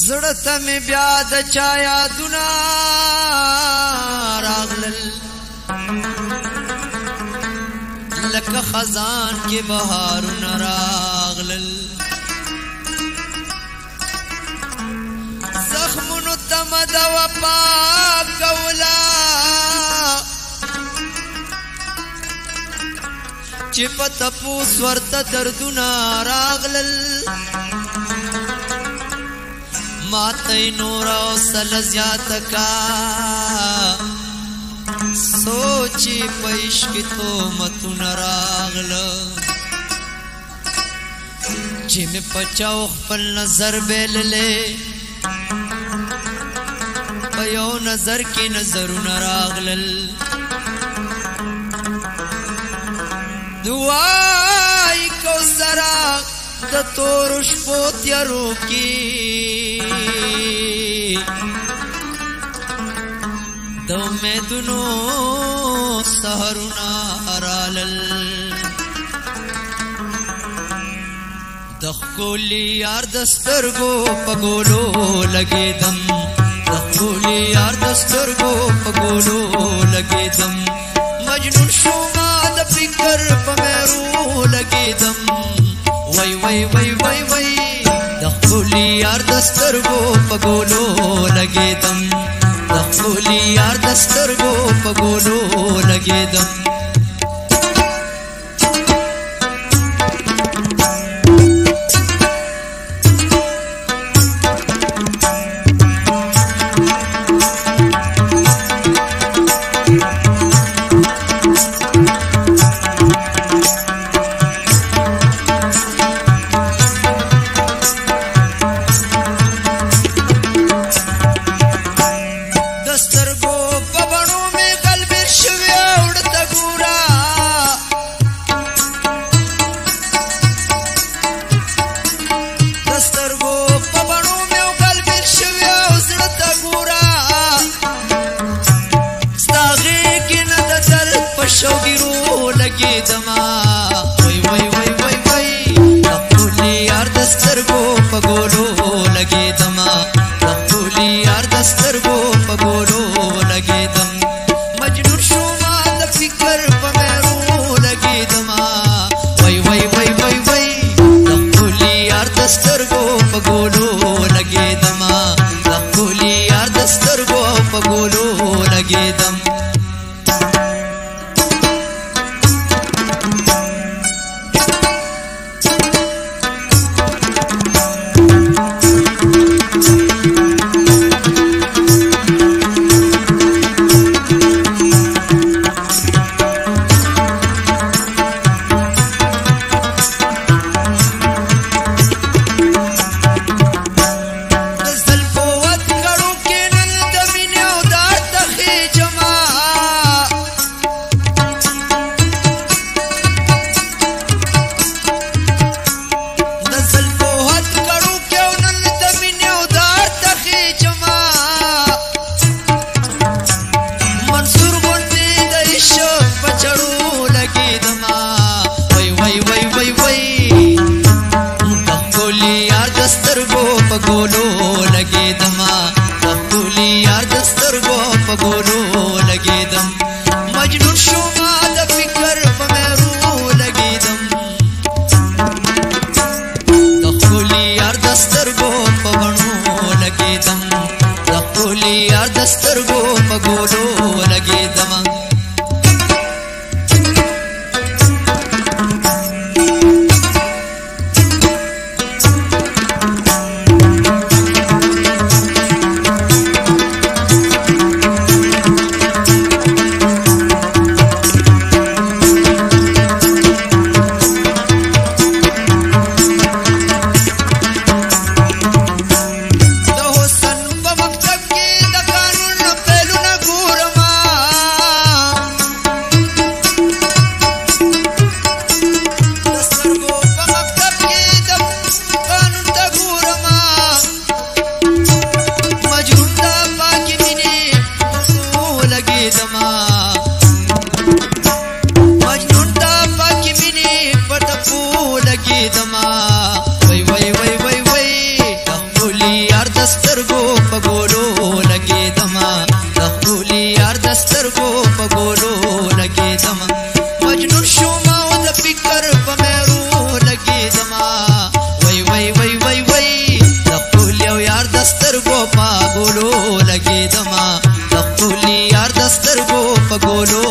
زړه مې بیا د چا یادونه راغلل لکه خزان کې بهارونه راغلل زخمونو ته مې دوا پاکوله چې په تپوس ورته دردونه راغلل ماته نور او سل زیات کا سوچی پیش کی تو متون راغل چې مې پچاو خپل نظر بیللې په یو نظر کې نظرونه راغلل دعای کوثرا د تور شپو تیارو کې د امیدونو سحرونه رالل د ښکلي یار د سترګو په ګولو لګېدم د ښکلي یار د سترګو په ګولو لګېدم مجنون شوما د فکر په مېرو لګېدم وای وای وای وای وای د ښکلي یار د سترګو په ګولو لګېدم د ښکلي یار د سترګو په ګولو لګېدم سترګو په ګولو لګېدم مجنون شوما او د فکر په مېرو لګېدم وای وای وای وای وای د خپل یو یار د سترګو په ګولو لګېدم د خپل یار د سترګو په ګولو